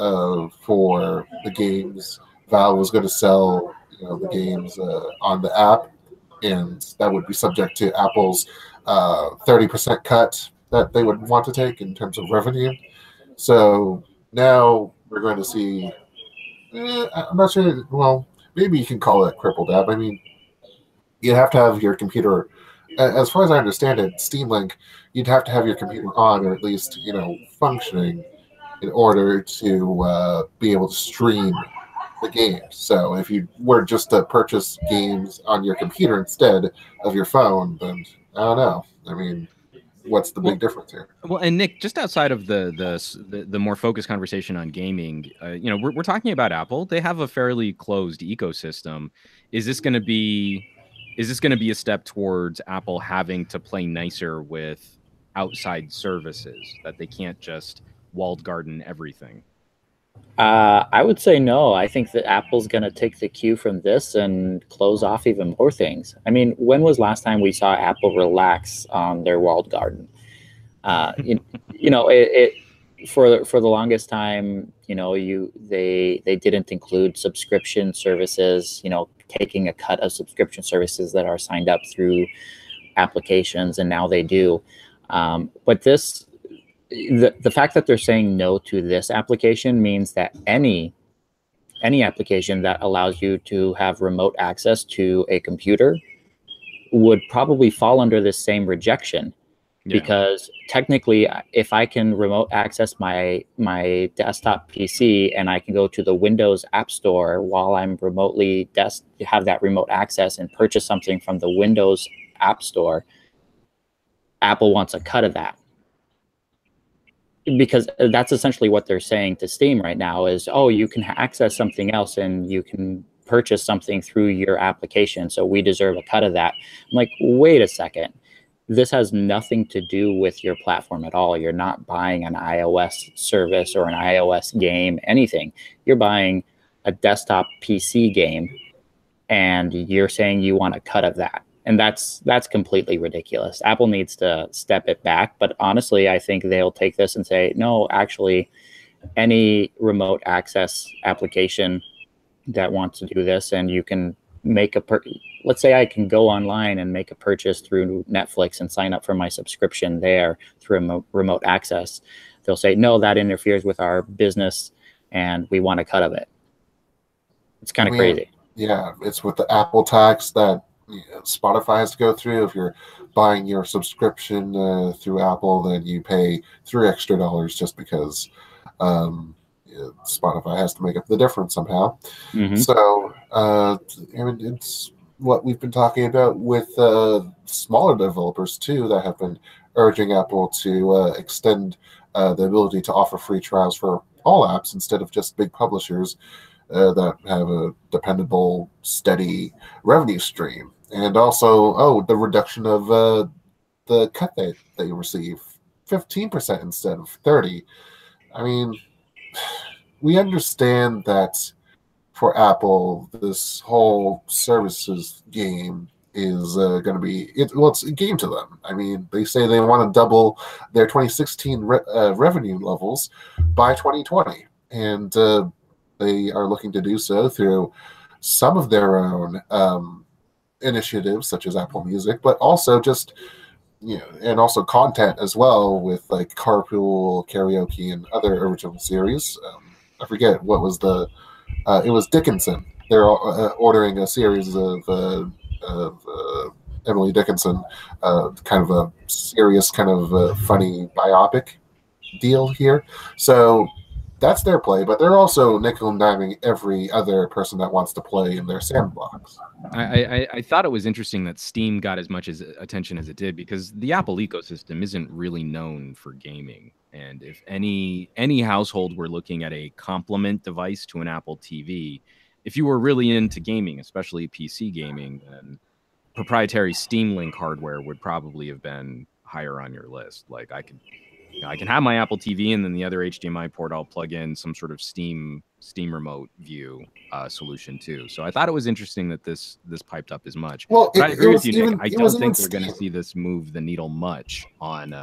for the games. Valve was going to sell the games on the app, and that would be subject to Apple's 30% cut that they would want to take in terms of revenue. So now we're going to see. I'm not sure. Well, maybe you can call it crippled app. I mean, you have to have your computer. As far as I understand it, Steam Link, you'd have to have your computer on, or at least functioning, in order to be able to stream the games. So if you were just to purchase games on your computer instead of your phone, then I don't know. I mean, what's the big difference here? Well, and Nick, just outside of the more focused conversation on gaming, we're talking about Apple. They have a fairly closed ecosystem. Is this going to be a step towards Apple having to play nicer with outside services, that they can't just walled garden everything? I would say no. I think that Apple's going to take the cue from this and close off even more things. I mean, when was last time we saw Apple relax on their walled garden? It for the longest time, they didn't include subscription services. Taking a cut of subscription services that are signed up through applications, and now they do. But the fact that they're saying no to this application means that any application that allows you to have remote access to a computer would probably fall under this same rejection. Yeah. Because technically, if I can remote access my desktop PC and I can go to the Windows App Store while I'm remotely have that remote access and purchase something from the Windows App Store, Apple wants a cut of that. Because that's essentially what they're saying to Steam right now is, oh, you can access something else and you can purchase something through your application, so we deserve a cut of that. I'm like, wait a second. This has nothing to do with your platform at all. You're not buying an iOS service or an iOS game, anything. You're buying a desktop PC game, and you're saying you want a cut of that. And that's completely ridiculous. Apple needs to step it back. But honestly, I think they'll take this and say, no, actually, any remote access application that wants to do this, and you can make let's say I can go online and make a purchase through Netflix and sign up for my subscription there through remote access. They'll say, no, that interferes with our business and we want a cut of it. It's kind of crazy. Yeah, it's with the Apple tax that Spotify has to go through. If you're buying your subscription through Apple, then you pay $3 extra just because Spotify has to make up the difference somehow. Mm-hmm. So it's what we've been talking about with smaller developers too, that have been urging Apple to extend the ability to offer free trials for all apps instead of just big publishers that have a dependable, steady revenue stream. And also, the reduction of the cut that they receive, 15% instead of 30%. I mean, we understand that for Apple, this whole services game is going to be it's a game to them. I mean, they say they want to double their 2016 revenue levels by 2020, and they are looking to do so through some of their own initiatives, such as Apple Music, but also just and also content as well, with like Carpool Karaoke and other original series. I forget what was it was Dickinson. They're ordering a series of Emily Dickinson, kind of a serious, kind of funny biopic deal here. So that's their play, but they're also nickel and diming every other person that wants to play in their sandbox. I thought it was interesting that Steam got as much attention as it did, because the Apple ecosystem isn't really known for gaming. And if any household were looking at a complement device to an Apple TV, if you were really into gaming, especially PC gaming, then proprietary Steam Link hardware would probably have been higher on your list. Like I can have my Apple TV, and then the other HDMI port I'll plug in some sort of Steam remote view solution too. So I thought it was interesting that this piped up as much. Well, but I agree with you, Nick. I don't think we're we're going to see this move the needle much on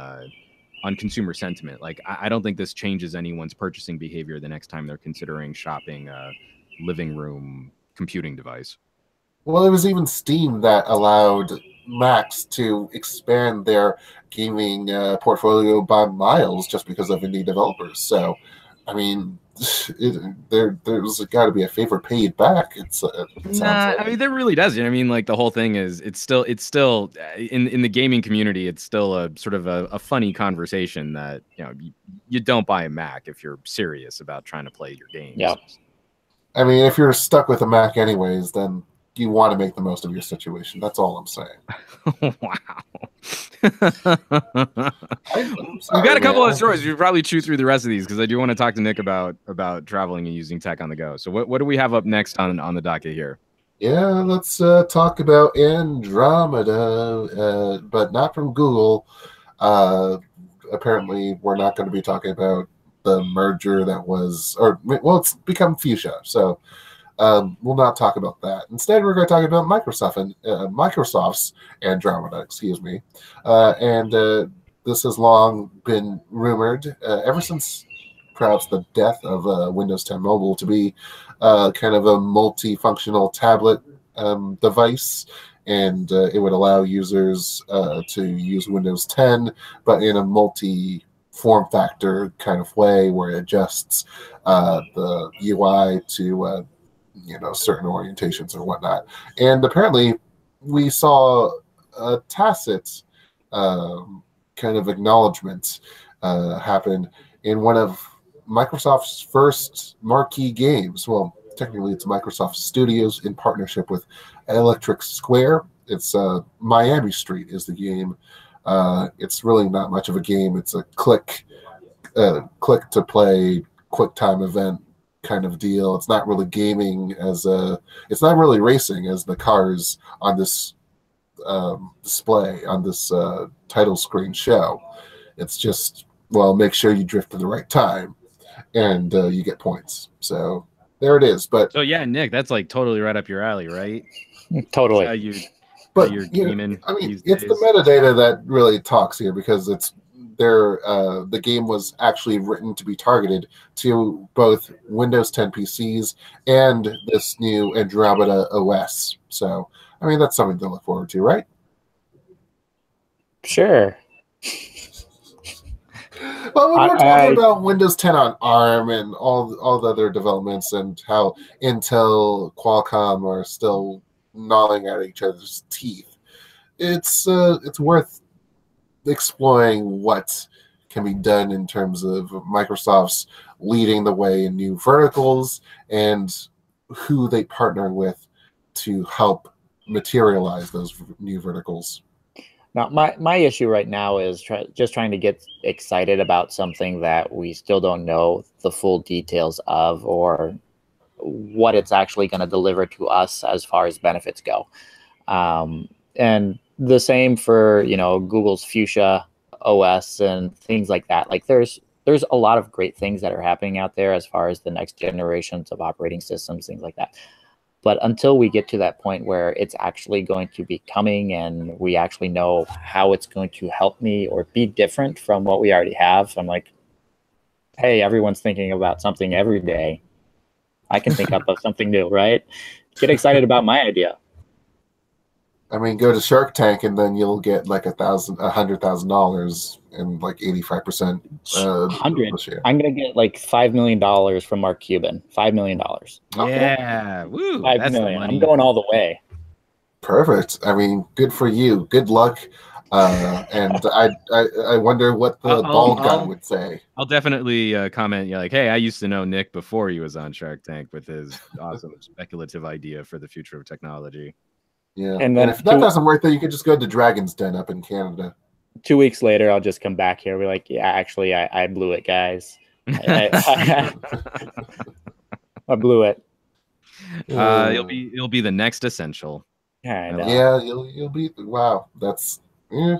consumer sentiment. Like I don't think this changes anyone's purchasing behavior the next time they're considering shopping a living room computing device. Well, it was even Steam that allowed Macs to expand their gaming portfolio by miles just because of indie developers. So, I mean, there's got to be a favor paid back. It sounds like. I mean, there really doesn't. I mean, like the whole thing is, it's still in the gaming community, it's still a sort of a funny conversation that you don't buy a Mac if you're serious about trying to play your games. Yeah. I mean, if you're stuck with a Mac anyways, then you want to make the most of your situation. That's all I'm saying. Wow. We've got a couple of stories. We probably chew through the rest of these because I do want to talk to Nick about traveling and using tech on the go. So what do we have up next on the docket here? Yeah, let's talk about Andromeda, but not from Google. Apparently, we're not going to be talking about the merger that was, it's become Fuchsia. So we'll not talk about that. Instead, we're going to talk about Microsoft's Andromeda, and this has long been rumored ever since perhaps the death of Windows 10 Mobile to be kind of a multifunctional tablet device, and it would allow users to use Windows 10, but in a multi-form factor kind of way where it adjusts the UI to certain orientations or whatnot. And apparently we saw a tacit kind of acknowledgement happen in one of Microsoft's first marquee games. Well, technically it's Microsoft Studios in partnership with Electric Square. It's Miami Street is the game. It's really not much of a game. It's a click to play, quick time event kind of deal. It's not really gaming it's not really racing as the cars on this display on this title screen show. It's just, make sure you drift at the right time and you get points. So there it is. But so yeah, Nick, that's like totally right up your alley, right? Totally. You're gaming. I mean, it's the metadata that really talks here, because it's the game was actually written to be targeted to both Windows 10 PCs and this new Andromeda OS. So, I mean, that's something to look forward to, right? Sure. Well, when we're talking about Windows 10 on ARM and all the other developments and how Intel, Qualcomm are still gnawing at each other's teeth, it's worth exploring what can be done in terms of Microsoft's leading the way in new verticals and who they partner with to help materialize those new verticals. Now, my issue right now is just trying to get excited about something that we still don't know the full details of, or what it's actually going to deliver to us as far as benefits go. And the same for, Google's Fuchsia OS and things like that. Like there's a lot of great things that are happening out there as far as the next generations of operating systems, things like that. But until we get to that point where it's actually going to be coming and we actually know how it's going to help me or be different from what we already have, I'm like, hey, everyone's thinking about something every day. I can think up of something new, right? Get excited about my idea. I mean, go to Shark Tank and then you'll get like $100,000 and like 85%. I'm gonna get like $5 million from Mark Cuban. $5 million. Yeah, woo! $5 million. I'm going all the way. Perfect. I mean, good for you. Good luck. And I wonder what the bald guy would say. I'll definitely comment. Yeah, like, hey, I used to know Nick before he was on Shark Tank with his awesome speculative idea for the future of technology. Yeah, and if that doesn't work, then you could just go to Dragon's Den up in Canada. 2 weeks later, I'll just come back here and be like, yeah, actually, I blew it, guys. I blew it. It'll be the next essential. I know. Yeah, you'll be wow. That's yeah.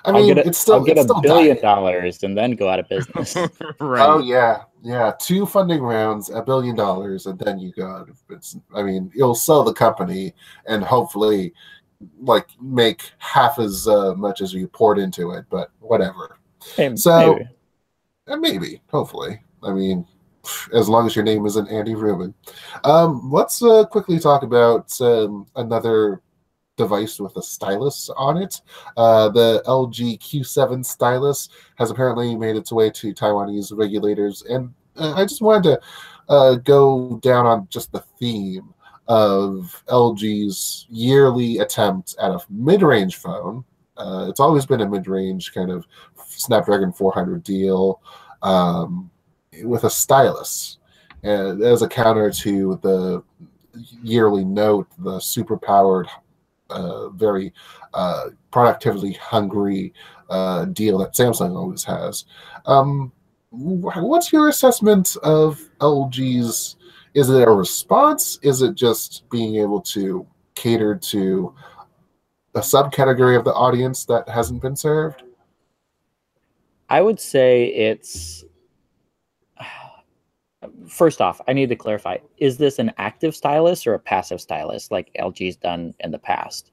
I I'll mean, I'll get it's a still billion dying. dollars and then go out of business. Oh Right. yeah, yeah. Two funding rounds, $1 billion, and then you got it's. I mean, you'll sell the company and hopefully like make half as much as you poured into it, but whatever. So Maybe. maybe, hopefully. I mean, as long as your name isn't Andy Rubin. Let's quickly talk about another device with a stylus on it. The LG Q7 stylus has apparently made its way to Taiwanese regulators, and I just wanted to go down on just the theme of LG's yearly attempt at a mid-range phone. It's always been a mid-range kind of Snapdragon 400 deal with a stylus, and as a counter to the yearly Note, the super powered very productivity hungry deal that Samsung always has. What's your assessment of LG's? Is it a response? Is it just being able to cater to a subcategory of the audience that hasn't been served? I would say it's first off, I need to clarify, is this an active stylus or a passive stylus like LG's done in the past?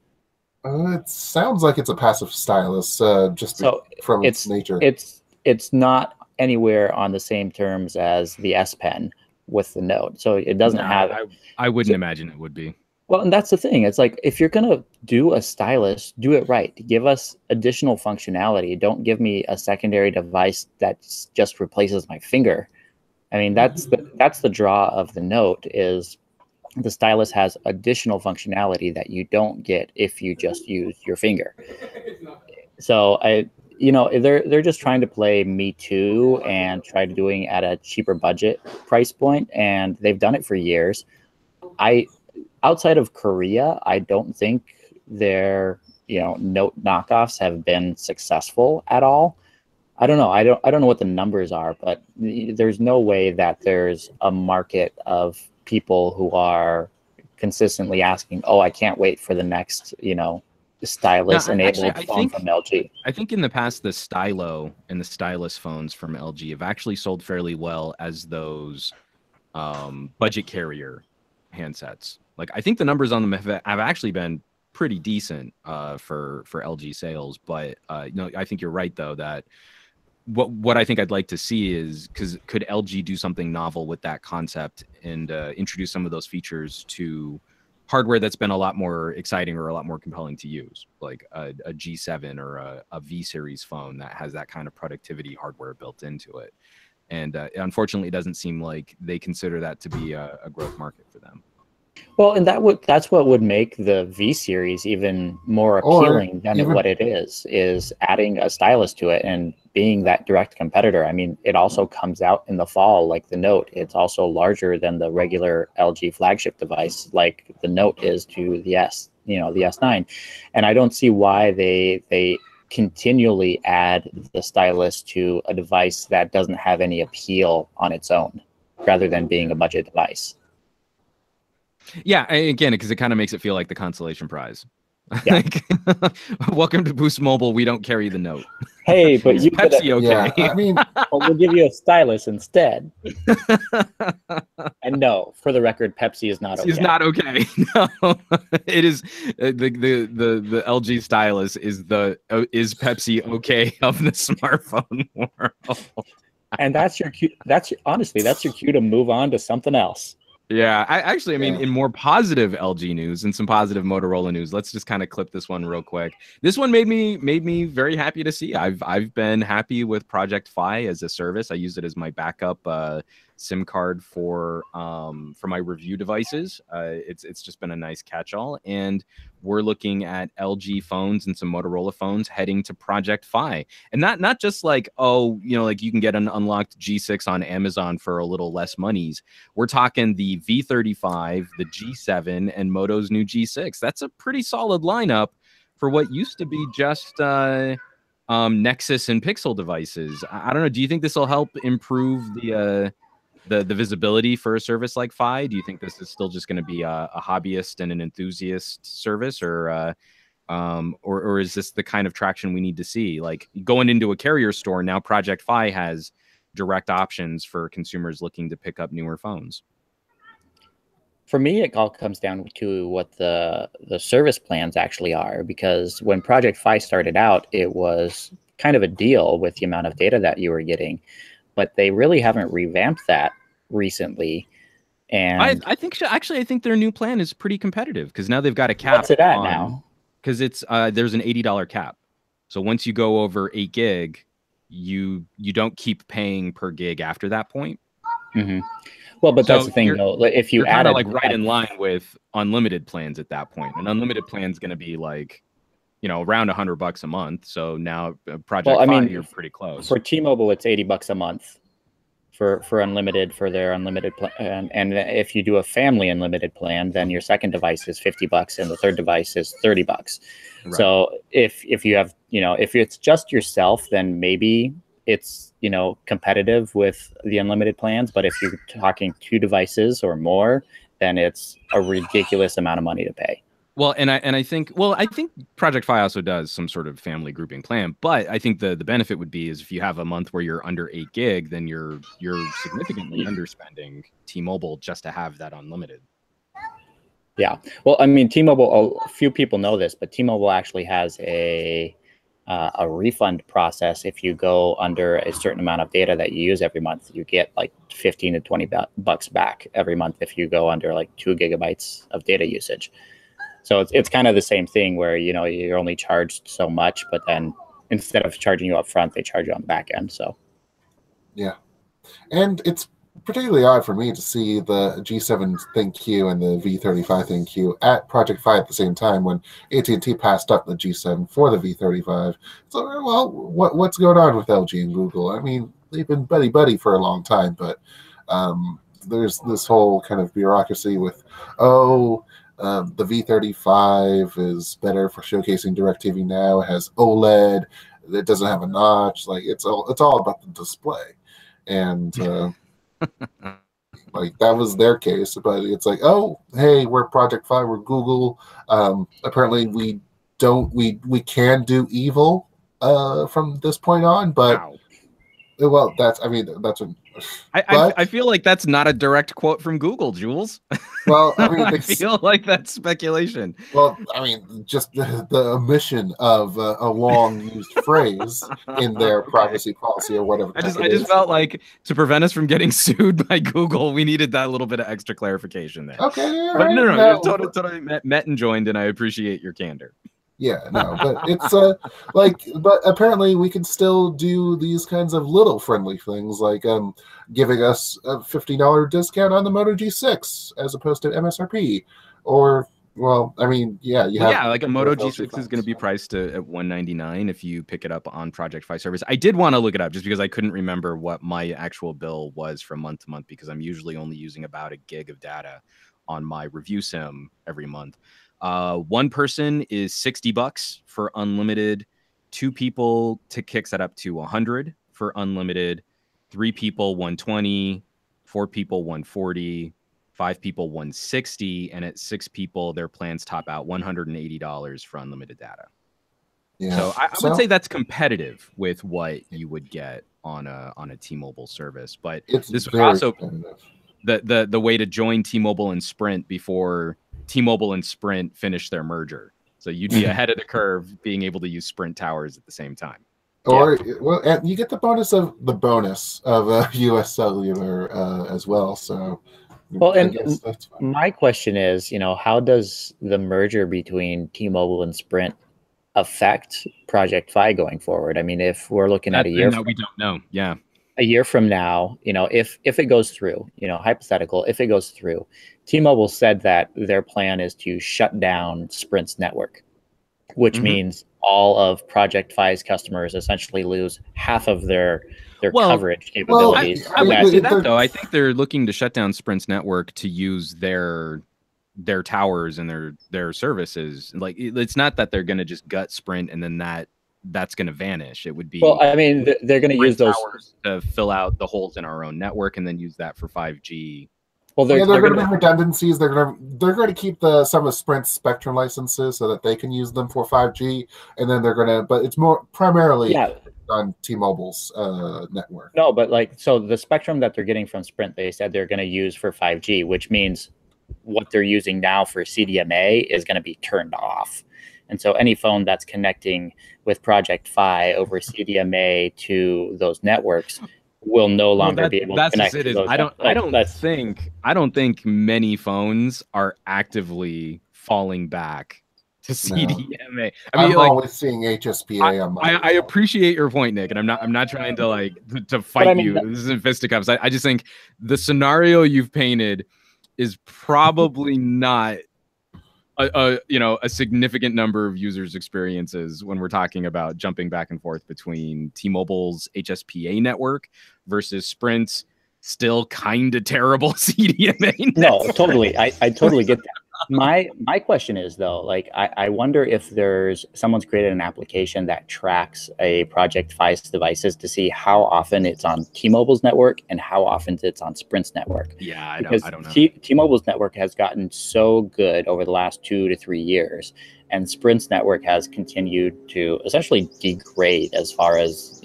It sounds like it's a passive stylus, So from its it's nature. it's not anywhere on the same terms as the S Pen with the Note. So it doesn't No, have I wouldn't so, imagine it would be. well, and that's the thing. It's like if you're gonna do a stylus, do it right. Give us additional functionality. Don't give me a secondary device that just replaces my finger. I mean, that's the draw of the Note is the stylus has additional functionality that you don't get if you just use your finger. So they're just trying to play Me Too and try doing at a cheaper budget price point, and they've done it for years. I outside of Korea, I don't think their Note knockoffs have been successful at all. I don't know. I don't know what the numbers are, but there's no way that there's a market of people who are consistently asking, "Oh, I can't wait for the next, No, stylus actually, enabled phone from LG." I think in the past the Stylo and the stylus phones from LG have actually sold fairly well as those budget carrier handsets. Like I think the numbers on them have actually been pretty decent for LG sales. But I think you're right though that what I think I'd like to see is could LG do something novel with that concept and introduce some of those features to hardware that's been a lot more exciting or a lot more compelling to use, like a G7 or a V series phone that has that kind of productivity hardware built into it. And unfortunately, it doesn't seem like they consider that to be a growth market for them. Well, and that's what would make the V series even more Or appealing than even what it is adding a stylus to it and being that direct competitor. I mean, it also comes out in the fall like the Note. It's also larger than the regular LG flagship device, like the Note is to the the S9. And I don't see why they continually add the stylus to a device that doesn't have any appeal on its own, rather than being a budget device. Yeah, again, because it kind of makes it feel like the consolation prize. Yeah. Like, welcome to Boost Mobile. We don't carry the Note. Hey, but Is you could Pepsi okay? yeah. I mean, well, we'll give you a stylus instead. And no, for the record, Pepsi is not okay. It's not okay. No, it is the LG stylus is is Pepsi okay of the smartphone world. And that's your cue. Honestly, that's your cue to move on to something else. Yeah, I mean, yeah. in more positive LG news and some positive Motorola news, let's just kind of clip this one real quick. This one made me very happy to see. I've been happy with Project Fi as a service. I use it as my backup SIM card for my review devices. It's just been a nice catch-all, and we're looking at LG phones and some Motorola phones heading to Project Fi, and not just like, oh, like you can get an unlocked G6 on Amazon for a little less monies. We're talking the V35, the G7, and Moto's new G6. That's a pretty solid lineup for what used to be just Nexus and Pixel devices. I don't know. Do you think this will help improve the visibility for a service like Fi? Do you think this is still just going to be a hobbyist and an enthusiast service, or is this the kind of traction we need to see? Like going into a carrier store now, Project Fi has direct options for consumers looking to pick up newer phones. For me, it all comes down to what the service plans actually are, because when Project Fi started out, it was kind of a deal with the amount of data that you were getting, but they really haven't revamped that recently. And I think actually I think their new plan is pretty competitive because now they've got a cap. What's it at now? Because it's there's an $80 cap. So once you go over 8 gig, you don't keep paying per gig after that point. Mm-hmm. Well, but that's the thing, though. If you add like right in line with unlimited plans at that point, and unlimited plan's going to be like, around $100 a month. So now Project Fi, you're pretty close. For T-Mobile, it's $80 a month for unlimited, for their unlimited plan. And if you do a family unlimited plan, then your second device is $50 and the third device is $30. Right. So if you have, if it's just yourself, then maybe it's, competitive with the unlimited plans. But if you're talking 2 devices or more, then it's a ridiculous amount of money to pay. Well, and I think Project Fi also does some sort of family grouping plan, but I think the benefit would be is if you have a month where you're under 8 gig, then you're significantly underspending T-Mobile just to have that unlimited. Yeah. Well, I mean, T-Mobile, a few people know this, but T-Mobile actually has a refund process. If you go under a certain amount of data that you use every month, you get like 15 to 20 bucks back every month if you go under like 2 gigabytes of data usage. So it's kind of the same thing where, you're only charged so much, but then instead of charging you up front, they charge you on the back end. So, yeah. And it's particularly odd for me to see the G7 ThinQ and the V35 ThinQ at Project Fi at the same time when AT&T passed up the G7 for the V35. So, well, what's going on with LG and Google? I mean, they've been buddy-buddy for a long time, but there's this whole kind of bureaucracy with, the V35 is better for showcasing DirecTV Now. It has OLED. It doesn't have a notch. Like it's all about the display, and like that was their case. But it's like, oh, hey, we're Project Fi, we're Google. Apparently, we can do evil from this point on. But well, that's what. I feel like that's not a direct quote from Google, Jules. Well, I mean, I feel like that's speculation. Well, I mean, just the omission of a long-used phrase in their privacy policy or whatever. I just felt like to prevent us from getting sued by Google, we needed that little bit of extra clarification there. Okay, but right, no, totally met and joined, and I appreciate your candor. Yeah, no, but it's but apparently we can still do these kinds of little friendly things, like giving us a $50 discount on the Moto G6 as opposed to MSRP, or well, I mean, like a Moto G6 is going to be priced at $199 if you pick it up on Project Fi service. I did want to look it up just because I couldn't remember what my actual bill was from month to month because I'm usually only using about 1 gig of data on my review sim every month. One person is $60 for unlimited. 2 people kicks that up to $100 for unlimited. 3 people $120. 4 people $140. 5 people $160, and at 6 people, their plans top out $180 for unlimited data. Yeah. So I would say that's competitive with what you would get on a T-Mobile service, but this was also the way to join T-Mobile and Sprint before T-Mobile and Sprint finished their merger. So you'd be ahead of the curve being able to use Sprint towers at the same time. Or well, and you get the bonus of US Cellular as well. So well, and my question is, how does the merger between T-Mobile and Sprint affect Project Fi going forward? I mean, if we're looking at a year, we don't know. Yeah. A year from now, if it goes through, hypothetical, if it goes through, T-Mobile said that their plan is to shut down Sprint's network, which means all of Project Fi's customers essentially lose half of their coverage capabilities. I wouldn't say that, though. I think they're looking to shut down Sprint's network to use their towers and their services. Like, it's not that they're going to just gut Sprint and then that that's going to vanish. It would be, well, I mean, they're going to use those to fill out the holes in our own network and then use that for 5G. Well, they're going to have redundancies. They're going to keep some of Sprint's spectrum licenses so that they can use them for 5G, and then they're going to. But it's more primarily on T-Mobile's network. No, but like, so the spectrum that they're getting from Sprint, they said they're going to use for 5G, which means what they're using now for CDMA is going to be turned off. And so any phone that's connecting with Project Fi over CDMA to those networks will no longer be able to connect to those. I don't think many phones are actively falling back to CDMA. I'm always seeing HSPA on my. I appreciate your point, Nick, and I'm not trying to to fight you. This isn't fisticuffs. I just think the scenario you've painted is probably not a significant number of users' experiences when we're talking about jumping back and forth between T-Mobile's HSPA network versus Sprint's still kind of terrible CDMA network. No, totally. I totally get that. My question is, though, like, I wonder if someone's created an application that tracks a Project Fi's devices to see how often it's on T-Mobile's network and how often it's on Sprint's network. Yeah, I don't know. T-Mobile's network has gotten so good over the last 2 to 3 years, and Sprint's network has continued to essentially degrade as far as,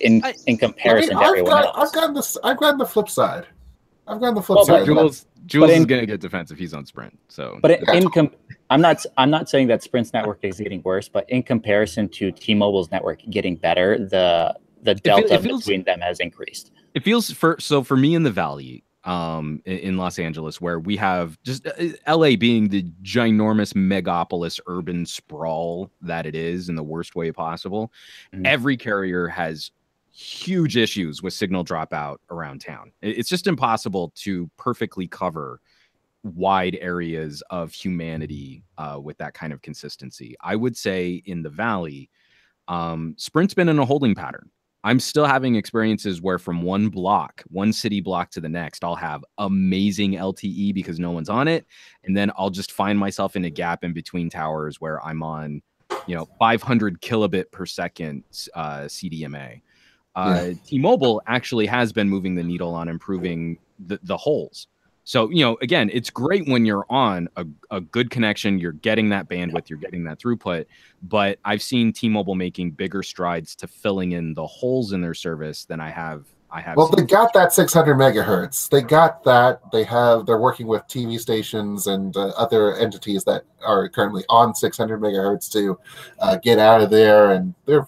in comparison to everyone else. I've gotten the flip side. Jules is going to get defensive. He's on Sprint. So, but I'm not saying that Sprint's network is getting worse, but in comparison to T-Mobile's network getting better, the delta between them has increased. It feels for me in the Valley, in Los Angeles, where we have just LA being the ginormous megapolis urban sprawl that it is in the worst way possible. Mm-hmm. Every carrier has huge issues with signal dropout around town. It's just impossible to perfectly cover wide areas of humanity with that kind of consistency. I would say in the Valley, Sprint's been in a holding pattern. I'm still having experiences where from one city block to the next, I'll have amazing LTE because no one's on it. And then I'll just find myself in a gap in between towers where I'm on, 500 kilobit per second CDMA. T-Mobile actually has been moving the needle on improving the holes. So, again, it's great when you're on a good connection, you're getting that bandwidth, you're getting that throughput, but I've seen T-Mobile making bigger strides to filling in the holes in their service than I have. Well, they got that 600 megahertz. They got that. They're working with TV stations and other entities that are currently on 600 megahertz to get out of there. And they've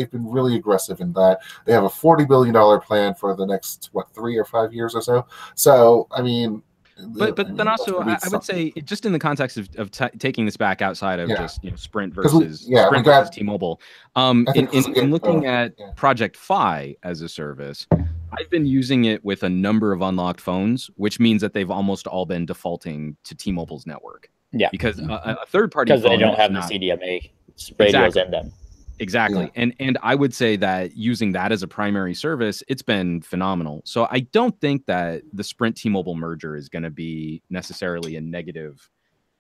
been really aggressive in that. They have a $40 billion plan for the next 3 or 5 years or so. So, I mean. But then also, I would say, just in the context of taking this back outside of just Sprint versus T-Mobile, in looking at Project Fi as a service, I've been using it with a number of unlocked phones, which means that they've almost all been defaulting to T-Mobile's network. Yeah, because a third party because they don't have the CDMA radios in them. Exactly. Yeah. And I would say that using that as a primary service, it's been phenomenal. So I don't think that the Sprint T-Mobile merger is going to be necessarily a negative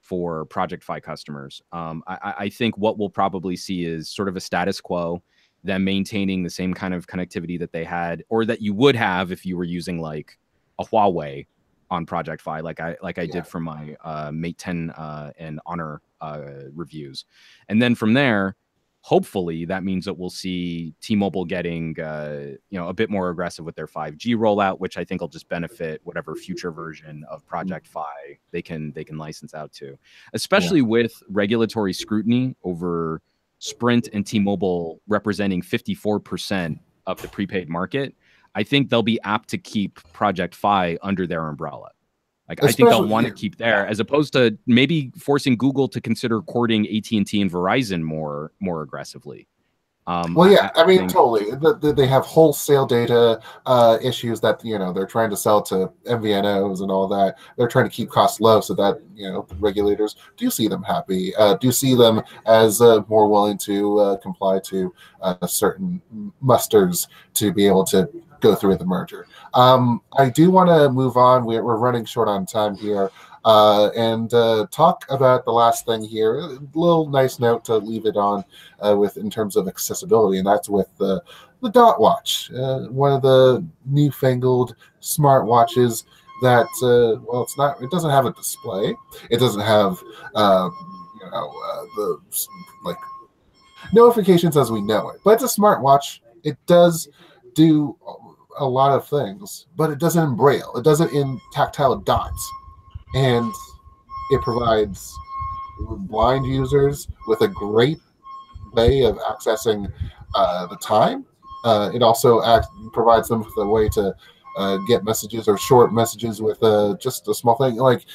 for Project Fi customers. I think what we'll probably see is sort of a status quo, them maintaining the same kind of connectivity that they had, or that you would have if you were using like a Huawei on Project Fi, like I did for my Mate 10 and Honor reviews. And then from there, hopefully that means that we'll see T-Mobile getting a bit more aggressive with their 5G rollout, which I think will just benefit whatever future version of Project Fi they can license out to, especially with regulatory scrutiny over Sprint and T-Mobile representing 54% of the prepaid market. I think they'll be apt to keep Project Fi under their umbrella. Like, I think they'll want to keep there, as opposed to maybe forcing Google to consider courting AT&T and Verizon more aggressively. Totally. They have wholesale data issues that they're trying to sell to MVNOs and all that. They're trying to keep costs low so that the regulators do see them happy, do see them as more willing to comply to certain musters to be able to go through the merger. I do want to move on. We're running short on time here. and talk about the last thing here. A little nice note to leave it on with in terms of accessibility, and that's with the Dot Watch, one of the newfangled smartwatches that well, it doesn't have a display, it doesn't have the like notifications as we know it, but it's a smartwatch. It does do a lot of things, but it does it in braille, it does it in tactile dots, and it provides blind users with a great way of accessing the time. It also provides them with a way to get messages or short messages with just a small thing. Like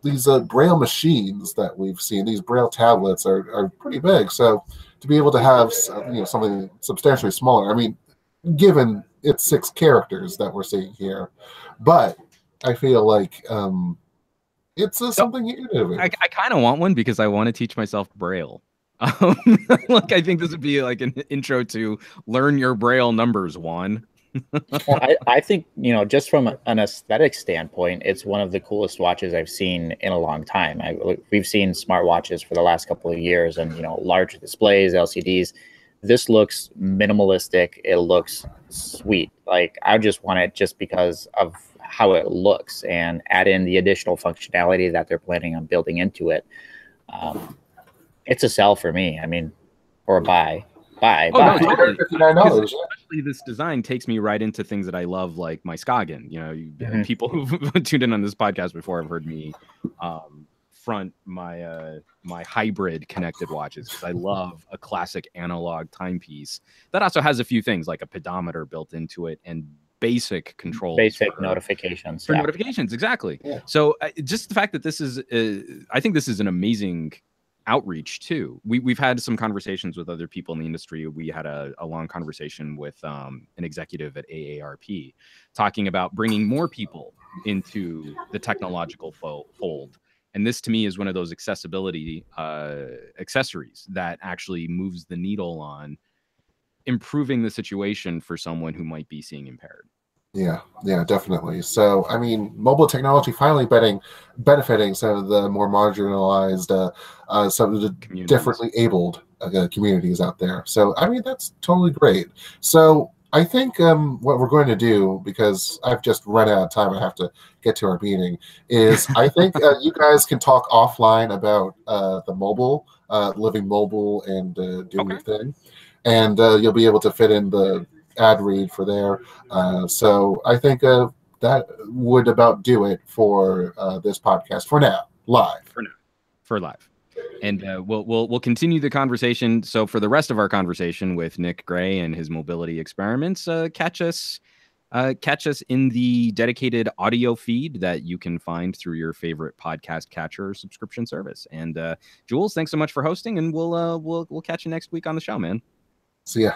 these braille machines that we've seen, these braille tablets are pretty big. So to be able to have something substantially smaller, I mean, given it's 6 characters that we're seeing here, but I feel like it's something innovative. I kind of want one because I want to teach myself braille. Like, I think this would be like an intro to learn your braille numbers, Juan. I think, just from an aesthetic standpoint, it's one of the coolest watches I've seen in a long time. We've seen smartwatches for the last couple of years, and large displays, LCDs. This looks minimalistic. It looks sweet. Like, I just want it just because of how it looks, and add in the additional functionality that they're planning on building into it. It's a sell for me. I mean, or a buy. No, totally. Especially this design takes me right into things that I love, like my Skagen. People who've tuned in on this podcast before have heard me front my my hybrid connected watches, because I love a classic analog timepiece that also has a few things like a pedometer built into it and basic controls, notifications for notifications. Exactly. Yeah. So just the fact that this is, I think this is an amazing outreach too. We've had some conversations with other people in the industry. We had a long conversation with an executive at AARP talking about bringing more people into the technological fold. And this to me is one of those accessibility accessories that actually moves the needle on improving the situation for someone who might be seeing impaired. Yeah, definitely. So, I mean, mobile technology finally benefiting some of the more marginalized, some of the differently abled communities out there. So, I mean, that's totally great. So, I think what we're going to do, because I've just run out of time, I have to get to our meeting, is I think you guys can talk offline about the mobile, living mobile, and doing your thing. And you'll be able to fit in the ad read for there. So I think that would about do it for this podcast for now, live. For live. And we'll continue the conversation. So for the rest of our conversation with Nick Gray and his mobility experiments, catch us in the dedicated audio feed that you can find through your favorite podcast catcher subscription service. And Jules, thanks so much for hosting, and we'll catch you next week on the show, man. See ya.